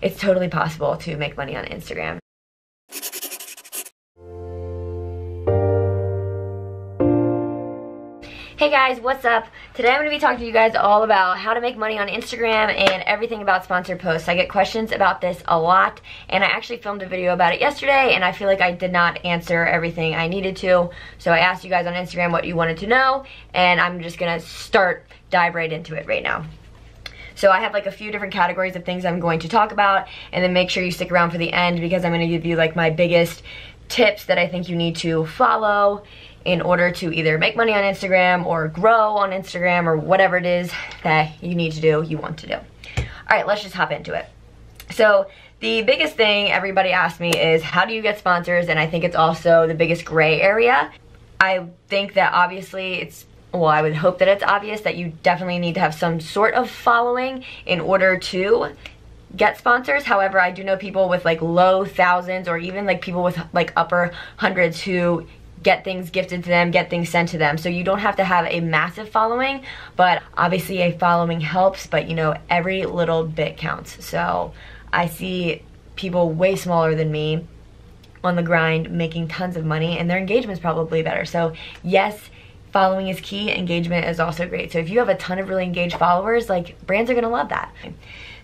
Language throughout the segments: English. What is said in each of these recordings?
it's totally possible to make money on Instagram. Hey guys, what's up? Today I'm going to be talking to you guys all about how to make money on Instagram and everything about sponsored posts. I get questions about this a lot, and I actually filmed a video about it yesterday, and I feel like I did not answer everything I needed to. So I asked you guys on Instagram what you wanted to know, and I'm just going to dive right into it right now. So I have like a few different categories of things I'm going to talk about, and then make sure you stick around for the end because I'm going to give you like my biggest tips that I think you need to follow in order to either make money on Instagram or grow on Instagram or whatever it is that you need to do, you want to do. Alright, let's just hop into it. So the biggest thing everybody asks me is how do you get sponsors, and I think it's also the biggest gray area. I think that obviously I would hope that it's obvious that you definitely need to have some sort of following in order to get sponsors. However, I do know people with like low thousands or even like people with like upper hundreds who get things gifted to them, get things sent to them. So you don't have to have a massive following, but obviously a following helps, but you know, every little bit counts. So I see people way smaller than me on the grind making tons of money, and their engagement's probably better. So yes, following is key, engagement is also great. So if you have a ton of really engaged followers, like brands are gonna love that.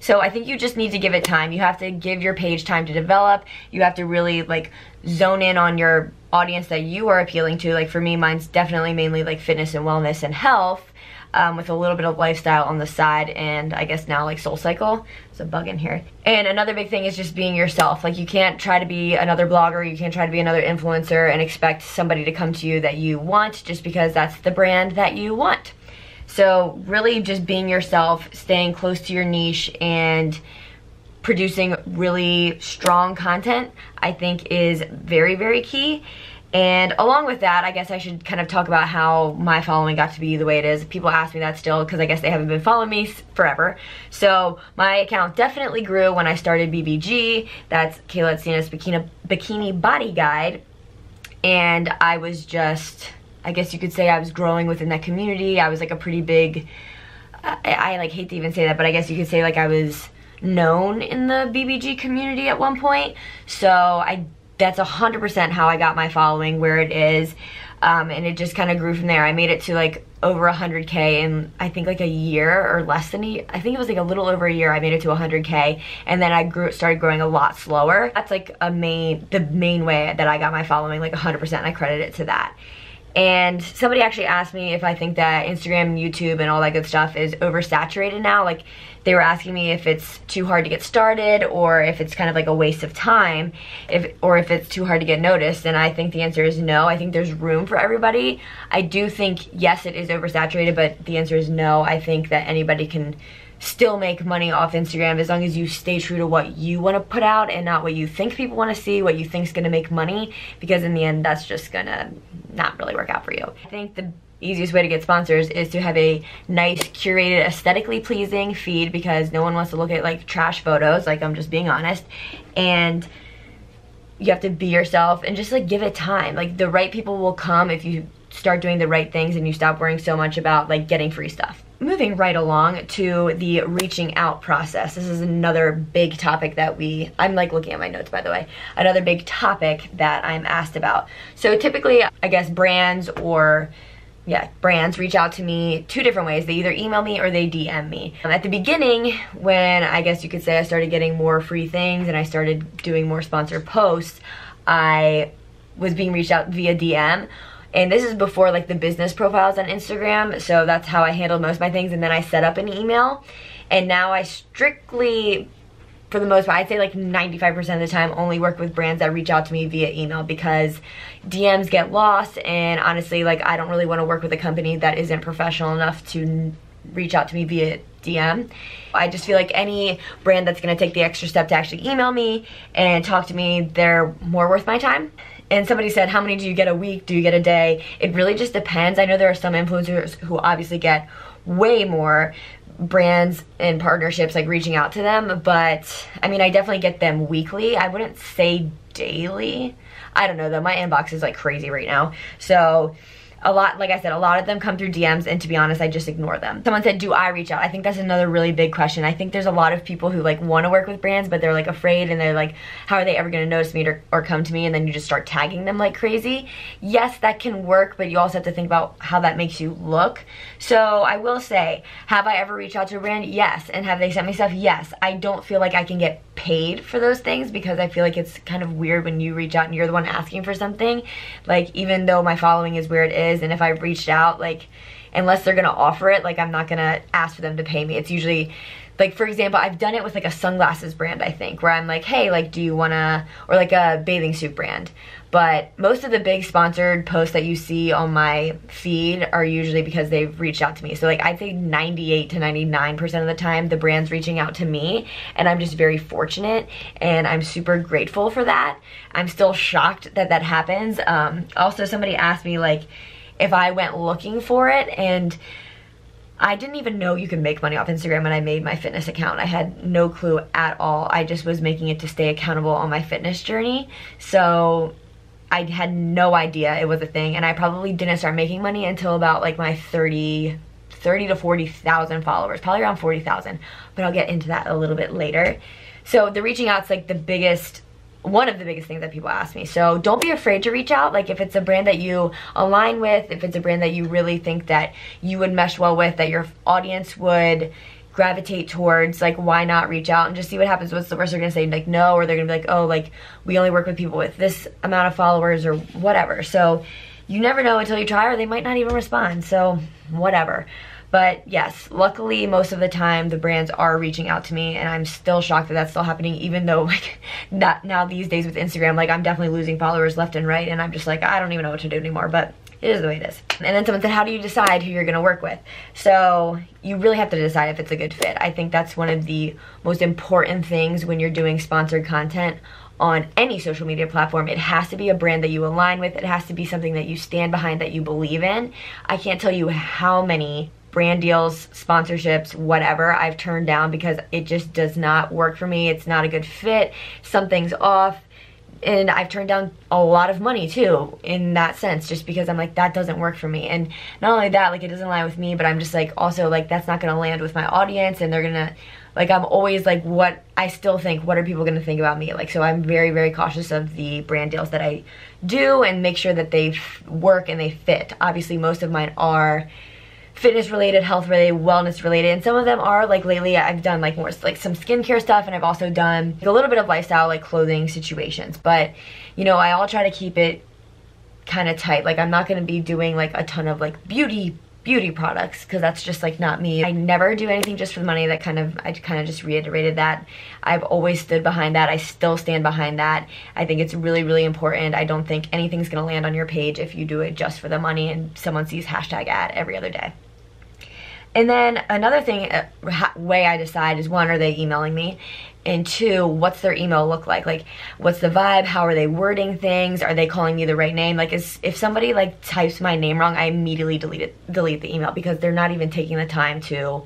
So I think you just need to give it time. You have to give your page time to develop. You have to really like zone in on your audience that you are appealing to. Like for me, mine's definitely mainly like fitness and wellness and health, with a little bit of lifestyle on the side, and I guess now like SoulCycle. There's a bug in here. And another big thing is just being yourself. Like you can't try to be another blogger, you can't try to be another influencer and expect somebody to come to you that you want just because that's the brand that you want. So really just being yourself, staying close to your niche, and producing really strong content, I think is very, very key. And along with that, I guess I should kind of talk about how my following got to be the way it is. People ask me that still because I guess they haven't been following me forever. So my account definitely grew when I started BBG. That's Kayla Tsina's Bikini Body Guide. And I was just, I guess you could say I was growing within that community. I was like a pretty big, I like hate to even say that, but I guess you could say like I was known in the BBG community at one point. So that's 100% how I got my following where it is, and it just kind of grew from there. I made it to like over 100K in I think like a year or less than I think it was like a little over a year. I made it to 100K, and then I started growing a lot slower. That's like the main way that I got my following, like 100%, and I credit it to that. And somebody actually asked me if I think that Instagram, YouTube, and all that good stuff is oversaturated now. Like they were asking me if it's too hard to get started, or if it's kind of like a waste of time, or if it's too hard to get noticed. And I think the answer is no. I think there's room for everybody. I do think, yes, it is oversaturated, but the answer is no. I think that anybody can still make money off Instagram as long as you stay true to what you want to put out and not what you think people want to see, what you think is going to make money, because in the end that's just gonna not really work out for you. I think the easiest way to get sponsors is to have a nice, curated, aesthetically pleasing feed, because no one wants to look at like trash photos, like I'm just being honest. And you have to be yourself and just like give it time. Like the right people will come if you start doing the right things and you stop worrying so much about like getting free stuff. Moving right along to the reaching out process. This is another big topic that I'm like looking at my notes, by the way. Another big topic that I'm asked about. So typically, I guess brands reach out to me two different ways. They either email me or they DM me. At the beginning, when I guess you could say I started getting more free things and I started doing more sponsored posts, I was being reached out via DM. And this is before like the business profiles on Instagram, so that's how I handled most of my things. And then I set up an email, and now I strictly, for the most part, I'd say like 95% of the time, only work with brands that reach out to me via email, because DMs get lost, and honestly, like I don't really want to work with a company that isn't professional enough to reach out to me via DM. I just feel like any brand that's going to take the extra step to actually email me and talk to me, they're more worth my time. And somebody said, how many do you get a week? Do you get a day? It really just depends. I know there are some influencers who obviously get way more brands and partnerships like reaching out to them, but I mean, I definitely get them weekly. I wouldn't say daily. I don't know though, my inbox is like crazy right now. So a lot, like I said, a lot of them come through DMs, and to be honest, I just ignore them. Someone said, do I reach out? I think that's another really big question. I think there's a lot of people who like want to work with brands, but they're like afraid, and they're like, how are they ever going to notice me or come to me? And then you just start tagging them like crazy. Yes, that can work, but you also have to think about how that makes you look. So I will say, have I ever reached out to a brand? Yes. And have they sent me stuff? Yes. I don't feel like I can get paid for those things, because I feel like it's kind of weird when you reach out and you're the one asking for something. Like, even though my following is where it is, and if I reached out, like, unless they're gonna offer it, like, I'm not gonna ask for them to pay me. It's usually, like, for example, I've done it with like a sunglasses brand, I think, where I'm like, hey, like, do you wanna, or like a bathing suit brand. But most of the big sponsored posts that you see on my feed are usually because they've reached out to me. So like, I'd say 98 to 99% of the time, the brand's reaching out to me, and I'm just very fortunate, and I'm super grateful for that. I'm still shocked that that happens. Also, somebody asked me like if I went looking for it, and I didn't even know you could make money off Instagram when I made my fitness account. I had no clue at all. I just was making it to stay accountable on my fitness journey. So I had no idea it was a thing, and I probably didn't start making money until about like my 30 to 40,000 followers, probably around 40,000, but I'll get into that a little bit later. So the reaching out's like the biggest, one of the biggest things that people ask me. So don't be afraid to reach out. Like, if it's a brand that you align with, if it's a brand that you really think that you would mesh well with, that your audience would gravitate towards, like, why not reach out and just see what happens? What's the worst they're gonna say? Like, no, or they're gonna be like, oh, like, we only work with people with this amount of followers or whatever. So you never know until you try, or they might not even respond. So whatever. But yes, luckily most of the time the brands are reaching out to me, and I'm still shocked that that's still happening, even though like now these days with Instagram, like, I'm definitely losing followers left and right, and I'm just like, I don't even know what to do anymore. But it is the way it is. And then someone said, how do you decide who you're gonna work with? So you really have to decide if it's a good fit. I think that's one of the most important things when you're doing sponsored content on any social media platform. It has to be a brand that you align with. It has to be something that you stand behind, that you believe in. I can't tell you how many brand deals, sponsorships, whatever, I've turned down because it just does not work for me. It's not a good fit. Something's off. And I've turned down a lot of money too, in that sense, just because I'm like, that doesn't work for me. And not only that, like, it doesn't align with me, but I'm just like, also like, that's not gonna land with my audience, and they're gonna, like, I'm always like, what, I still think, what are people gonna think about me? Like, so I'm very, very cautious of the brand deals that I do, and make sure that they work and they fit. Obviously, most of mine are fitness related, health related, wellness related, and some of them are, like, lately I've done like more like some skincare stuff, and I've also done like a little bit of lifestyle, like clothing situations. But you know, I all try to keep it kind of tight. Like, I'm not going to be doing like a ton of like beauty products, because that's just like not me. I never do anything just for the money. That I kind of just reiterated that. I've always stood behind that. I still stand behind that. I think it's really, really important. I don't think anything's gonna land on your page if you do it just for the money and someone sees hashtag ad every other day. And then another thing, way I decide is, one, are they emailing me? And two, what's their email look like? Like, what's the vibe? How are they wording things? Are they calling me the right name? Like, if somebody like types my name wrong, I immediately delete the email, because they're not even taking the time to,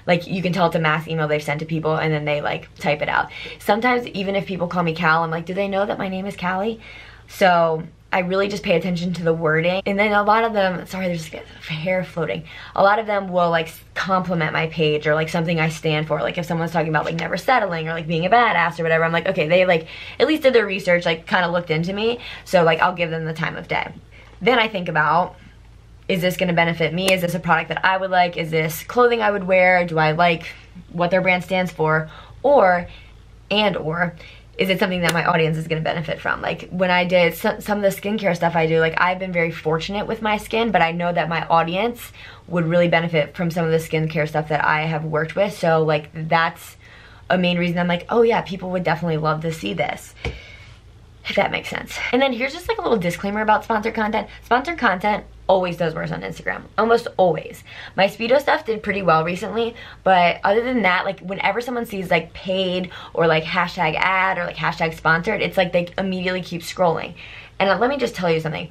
like, you can tell it's a mass email they've sent to people, and then they like type it out. Sometimes even if people call me Cal, I'm like, do they know that my name is Callie? So I really just pay attention to the wording. And then a lot of them, sorry, there's just hair floating. A lot of them will like compliment my page, or like something I stand for. Like, if someone's talking about like never settling, or like being a badass or whatever, I'm like, okay, they like at least did their research, like kind of looked into me. So like, I'll give them the time of day. Then I think about, is this gonna benefit me? Is this a product that I would like? Is this clothing I would wear? Do I like what their brand stands for? Or is it something that my audience is going to benefit from? Like, when I did some of the skincare stuff I do, like, I've been very fortunate with my skin, but I know that my audience would really benefit from some of the skincare stuff that I have worked with. So like, that's a main reason I'm like, oh yeah, people would definitely love to see this, if that makes sense. And then here's just like a little disclaimer about sponsored content. Sponsored content always does worse on Instagram, almost always. My Speedo stuff did pretty well recently, but other than that, like, whenever someone sees like paid, or like hashtag ad, or like hashtag sponsored, it's like they immediately keep scrolling. And let me just tell you something.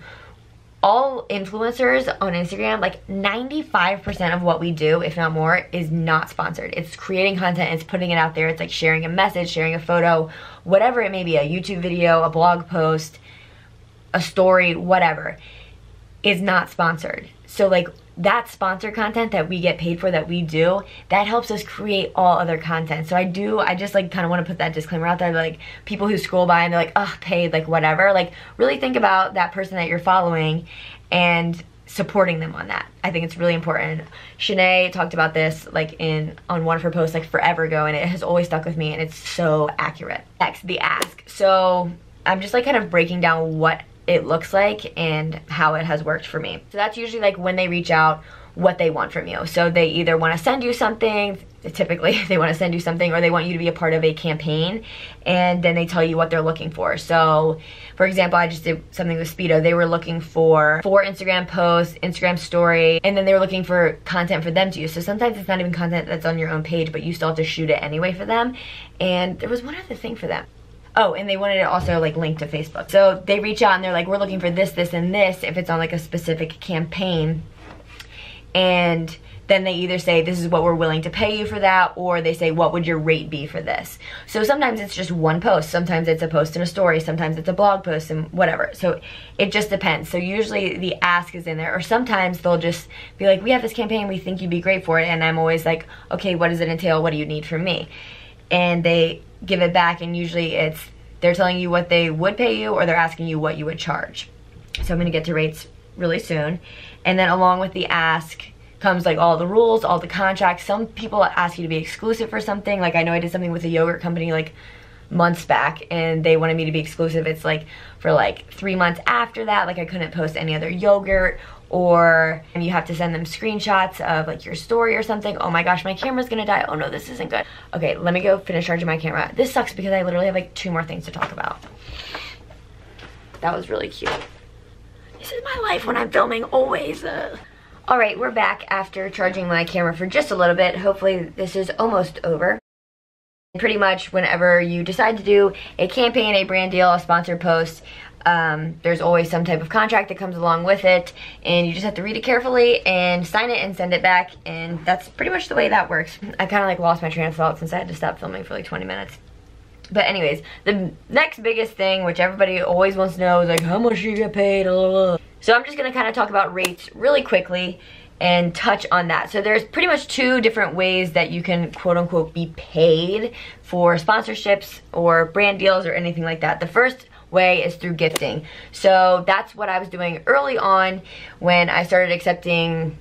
All influencers on Instagram, like 95% of what we do, if not more, is not sponsored. It's creating content, it's putting it out there, it's like sharing a message, sharing a photo, whatever it may be, a YouTube video, a blog post, a story, whatever. is not sponsored. So like that sponsored content that we get paid for, that we do, that helps us create all other content. So I just like kind of want to put that disclaimer out there, like people who scroll by and they're like, oh, paid, like whatever. Like really think about that person that you're following and supporting them on that. I think it's really important. Shanae talked about this like on one of her posts like forever ago, and it has always stuck with me, and it's so accurate. Next, the ask. So I'm just like kind of breaking down what it looks like and how it has worked for me. So that's usually like when they reach out, what they want from you. So they either want to send you something, typically they want to send you something, or they want you to be a part of a campaign, and then they tell you what they're looking for. So for example, I just did something with Speedo. They were looking for 4 Instagram posts, Instagram story, and then they were looking for content for them to use. So sometimes it's not even content that's on your own page, but you still have to shoot it anyway for them. And there was one other thing for them. Oh, and they wanted it also like linked to Facebook. So they reach out and they're like, we're looking for this, this, and this if it's on like a specific campaign. And then they either say, this is what we're willing to pay you for that, or they say, what would your rate be for this? So sometimes it's just one post, sometimes it's a post and a story, sometimes it's a blog post and whatever. So it just depends. So usually the ask is in there, or sometimes they'll just be like, we have this campaign, we think you'd be great for it. And I'm always like, okay, what does it entail? What do you need from me? And they give it back, and usually it's they're telling you what they would pay you, or they're asking you what you would charge. So I'm gonna get to rates really soon. And then along with the ask comes like all the rules, all the contracts. Some people ask you to be exclusive for something. Like I know I did something with a yogurt company like months back, and they wanted me to be exclusive. It's like for like 3 months after that, like I couldn't post any other yogurt, or you have to send them screenshots of like your story or something. Oh my gosh, my camera's gonna die. Oh no, this isn't good. Okay, let me go finish charging my camera. This sucks because I literally have like 2 more things to talk about. That was really cute. This is my life when I'm filming, always. All right, we're back after charging my camera for just a little bit. Hopefully this is almost over. Pretty much whenever you decide to do a campaign, a brand deal, a sponsored post, there's always some type of contract that comes along with it, and you just have to read it carefully and sign it and send it back, and that's pretty much the way that works. I kind of like lost my train of thought since I had to stop filming for like 20 minutes. But anyways, the next biggest thing, which everybody always wants to know, is like, how much do you get paid? So I'm just gonna kind of talk about rates really quickly and touch on that. So there's pretty much 2 different ways that you can quote unquote be paid for sponsorships or brand deals or anything like that. The first way is through gifting. So that's what I was doing early on when I started accepting,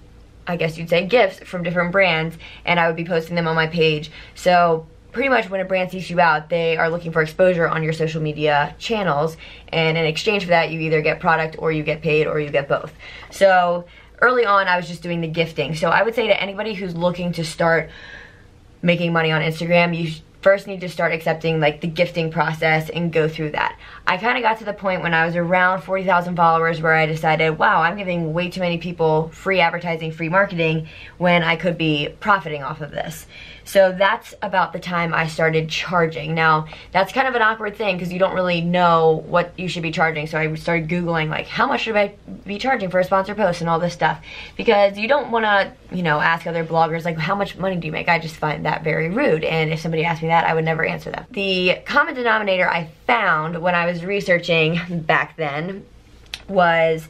I guess you'd say, gifts from different brands, and I would be posting them on my page. So pretty much when a brand seeks you out, they are looking for exposure on your social media channels, and in exchange for that, you either get product or you get paid or you get both. So early on, I was just doing the gifting. So I would say to anybody who's looking to start making money on Instagram, you first need to start accepting like the gifting process and go through that. I kind of got to the point when I was around 40,000 followers where I decided, wow, I'm giving way too many people free advertising, free marketing, when I could be profiting off of this. So that's about the time I started charging. Now, that's kind of an awkward thing because you don't really know what you should be charging. So I started Googling like, how much should I be charging for a sponsored post and all this stuff? Because you don't want to, you know, ask other bloggers like, how much money do you make? I just find that very rude. And if somebody asked me that, I would never answer them. The common denominator I found when I was researching back then was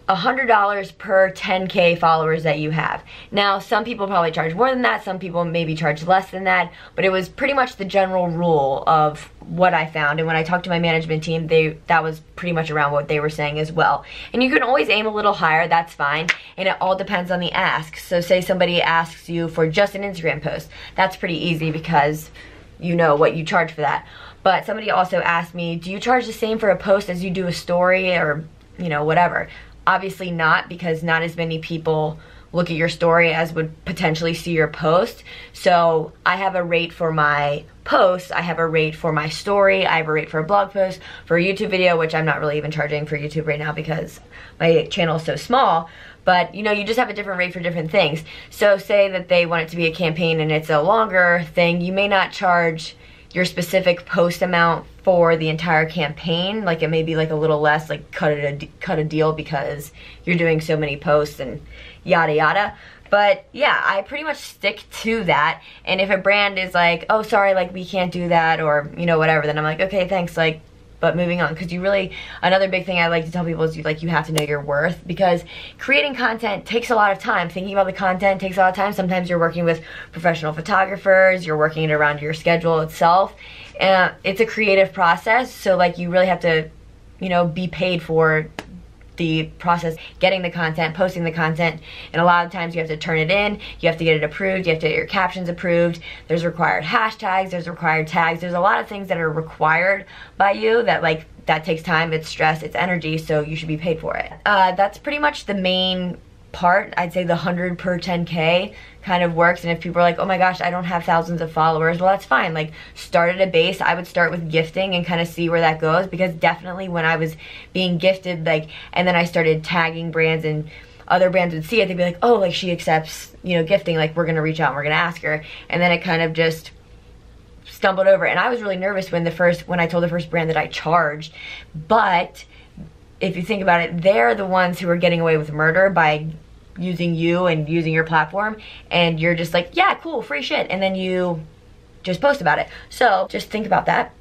$100 per 10K followers that you have. Now, some people probably charge more than that, some people maybe charge less than that, but it was pretty much the general rule of what I found. And when I talked to my management team, that was pretty much around what they were saying as well. And you can always aim a little higher, that's fine, and it all depends on the ask. So say somebody asks you for just an Instagram post, that's pretty easy because you know what you charge for that. But somebody also asked me, do you charge the same for a post as you do a story or, you know, whatever? Obviously not, because not as many people look at your story as would potentially see your post. So I have a rate for my posts, I have a rate for my story, I have a rate for a blog post, for a YouTube video, which I'm not really even charging for YouTube right now because my channel is so small. But you know, you just have a different rate for different things. So say that they want it to be a campaign and it's a longer thing, you may not charge your specific post amount for the entire campaign. Like it may be like a little less, like cut a deal because you're doing so many posts and yada yada. But yeah, I pretty much stick to that. And if a brand is like, oh sorry, like we can't do that, or you know, whatever, then I'm like, okay, thanks, like But moving on, because another big thing I like to tell people is you have to know your worth, because creating content takes a lot of time. Thinking about the content takes a lot of time. Sometimes you're working with professional photographers, you're working it around your schedule itself. It's a creative process, so like you really have to, you know, be paid for the process, getting the content, posting the content, and a lot of times you have to turn it in, you have to get it approved, you have to get your captions approved, there's required hashtags, there's required tags, there's a lot of things that are required by you that takes time, it's stress, it's energy, so you should be paid for it. That's pretty much the main part. I'd say the 100 per 10K kind of works, and if people are like, oh my gosh, I don't have thousands of followers, well, that's fine. Like, start at a base. I would start with gifting and kind of see where that goes, because definitely when I was being gifted, and then I started tagging brands and other brands would see it, they'd be like, oh, like she accepts, you know, gifting, like we're gonna reach out and we're gonna ask her, and then it kind of just stumbled over. And I was really nervous when I told the first brand that I charged, but if you think about it, they're the ones who are getting away with murder by using you and using your platform, and you're just like, yeah, cool, free shit, and then you just post about it. So just think about that,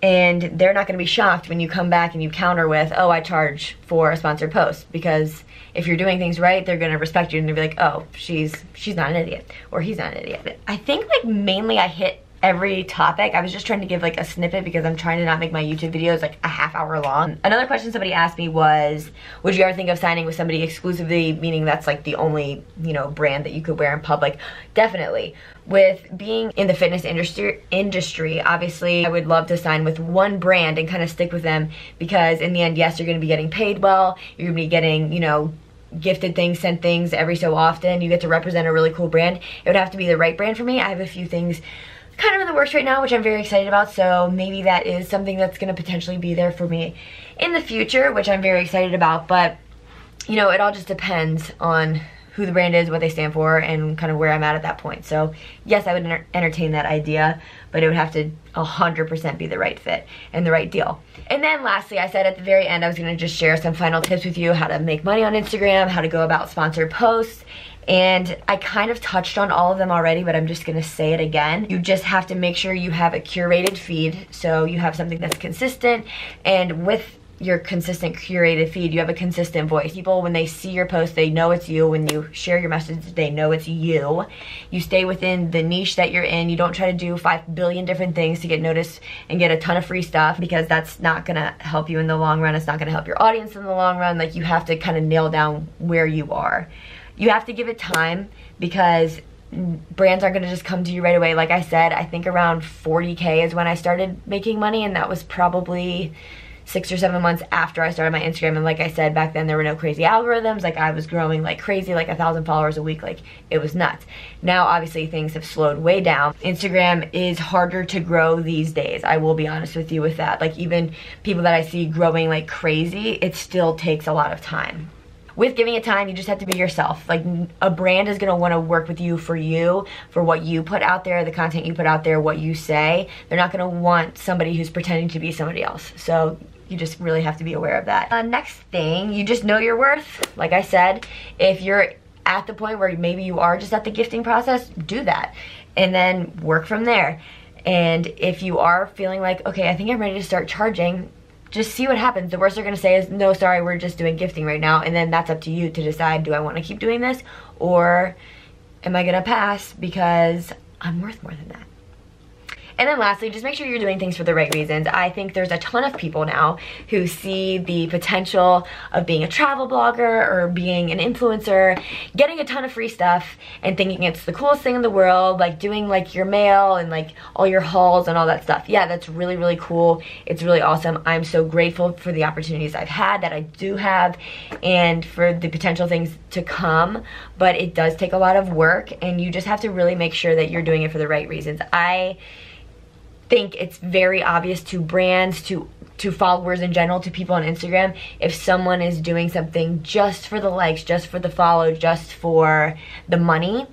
and they're not going to be shocked when you come back and you counter with, oh, I charge for a sponsored post, because if you're doing things right, they're going to respect you and they'll be like, oh, she's not an idiot, or he's not an idiot. I think like mainly I hit every topic. I was just trying to give like a snippet because I'm trying to not make my YouTube videos like a half-hour long. Another question somebody asked me was, would you ever think of signing with somebody exclusively, meaning that's like the only, you know, brand that you could wear in public? Definitely. With being in the fitness industry, obviously I would love to sign with one brand and kind of stick with them, because in the end, yes, you're going to be getting paid well, you're going to be getting, you know, gifted things, sent things every so often, you get to represent a really cool brand. It would have to be the right brand for me. I have a few things kind of in the works right now, which I'm very excited about, so maybe that is something that's going to potentially be there for me in the future, which I'm very excited about. But you know, it all just depends on who the brand is, what they stand for, and kind of where I'm at that point. So yes, I would entertain that idea, but it would have to 100% be the right fit and the right deal. And then lastly, I said at the very end I was going to just share some final tips with you, how to make money on Instagram, how to go about sponsored posts. And I kind of touched on all of them already, but I'm just gonna say it again. You just have to make sure you have a curated feed, so you have something that's consistent, and with your consistent curated feed, you have a consistent voice. People, when they see your post, they know it's you. When you share your message, they know it's you. You stay within the niche that you're in. You don't try to do 5 billion different things to get noticed and get a ton of free stuff, because that's not gonna help you in the long run. It's not gonna help your audience in the long run. Like, you have to kind of nail down where you are. You have to give it time, because brands aren't going to just come to you right away. Like I said, I think around 40K is when I started making money, and that was probably 6 or 7 months after I started my Instagram. And like I said, back then there were no crazy algorithms. Like, I was growing like crazy, like 1,000 followers a week. Like, it was nuts. Now obviously things have slowed way down. Instagram is harder to grow these days. I will be honest with you with that. Like, even people that I see growing like crazy, it still takes a lot of time. With giving it time, you just have to be yourself. Like, a brand is going to want to work with you, for what you put out there, the content you put out there, what you say. They're not going to want somebody who's pretending to be somebody else. So you just really have to be aware of that. Next thing, you just know your worth. Like I said, if you're at the point where maybe you are just at the gifting process, do that, and then work from there. And if you are feeling like, okay, I think I'm ready to start charging, just see what happens. The worst they're going to say is, no, sorry, we're just doing gifting right now. And then that's up to you to decide, do I want to keep doing this, or am I going to pass because I'm worth more than that? And then lastly, just make sure you're doing things for the right reasons. I think there's a ton of people now who see the potential of being a travel blogger or being an influencer, getting a ton of free stuff and thinking it's the coolest thing in the world, like doing like your mail and like all your hauls and all that stuff. Yeah, that's really, really cool. It's really awesome. I'm so grateful for the opportunities I've had, that I do have, and for the potential things to come, but it does take a lot of work, and you just have to really make sure that you're doing it for the right reasons. I think it's very obvious to brands, to followers in general, to people on Instagram, if someone is doing something just for the likes, just for the follow, just for the money,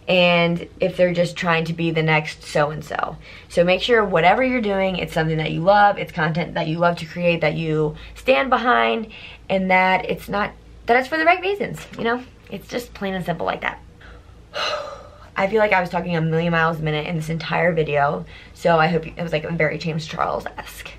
and if they're just trying to be the next so-and-so. So make sure whatever you're doing, it's something that you love, it's content that you love to create, that you stand behind, and that it's not, that it's for the right reasons, you know? It's just plain and simple like that. I feel like I was talking a million miles a minute in this entire video, so I hope it was like very James Charles-esque.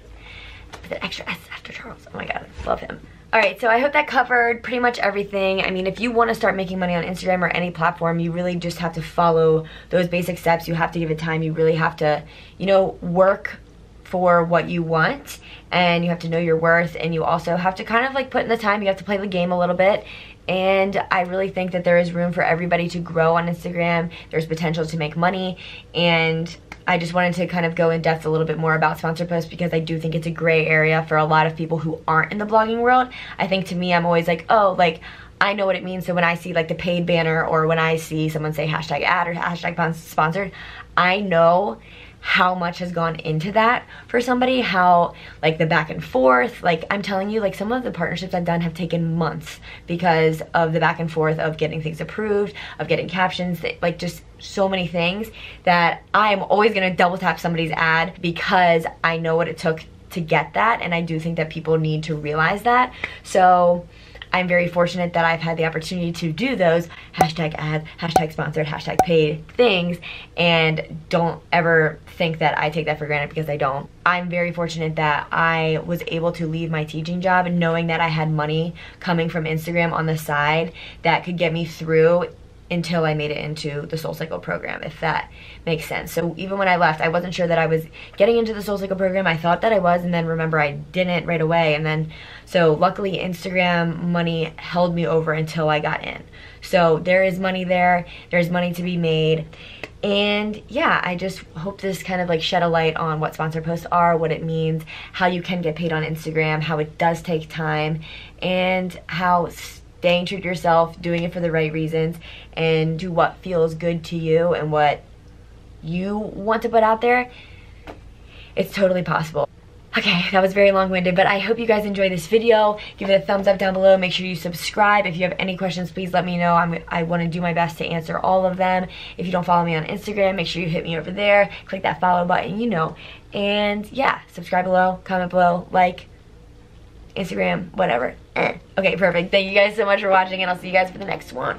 with an extra S after Charles. Oh my god, love him. Alright, so I hope that covered pretty much everything. I mean, if you want to start making money on Instagram or any platform, you really just have to follow those basic steps. You have to give it time. You really have to, you know, work for what you want, and you have to know your worth, and you also have to kind of like put in the time. You have to play the game a little bit, and I really think that there is room for everybody to grow on Instagram. There's potential to make money, and I just wanted to kind of go in depth a little bit more about sponsored posts because I do think it's a gray area for a lot of people who aren't in the blogging world. I think to me, I'm always like, oh, like, I know what it means. So when I see like the paid banner, or when I see someone say hashtag ad or hashtag sponsored, I know how much has gone into that for somebody, how like the back and forth. Like, I'm telling you, like, some of the partnerships I've done have taken months because of the back and forth of getting things approved, of getting captions, like just so many things that I'm always gonna double tap somebody's ad because I know what it took to get that, and I do think that people need to realize that. So I'm very fortunate that I've had the opportunity to do those hashtag ad, hashtag sponsored, hashtag paid things, and don't ever think that I take that for granted, because I don't. I'm very fortunate that I was able to leave my teaching job and knowing that I had money coming from Instagram on the side that could get me through until I made it into the SoulCycle program, if that makes sense. So even when I left, I wasn't sure that I was getting into the SoulCycle program. I thought that I was, and then remember, I didn't right away. And then, so luckily Instagram money held me over until I got in. So there is money there. There's money to be made. And yeah, I just hope this kind of like shed a light on what sponsored posts are, what it means, how you can get paid on Instagram, how it does take time, and how staying true to yourself, doing it for the right reasons, and do what feels good to you and what you want to put out there, it's totally possible. Okay, that was very long-winded, but I hope you guys enjoyed this video. Give it a thumbs up down below. Make sure you subscribe. If you have any questions, please let me know. I want to do my best to answer all of them. If you don't follow me on Instagram, make sure you hit me over there. Click that follow button, you know. And yeah, subscribe below, comment below, like, Instagram, whatever. Okay, perfect. Thank you guys so much for watching, and I'll see you guys for the next one.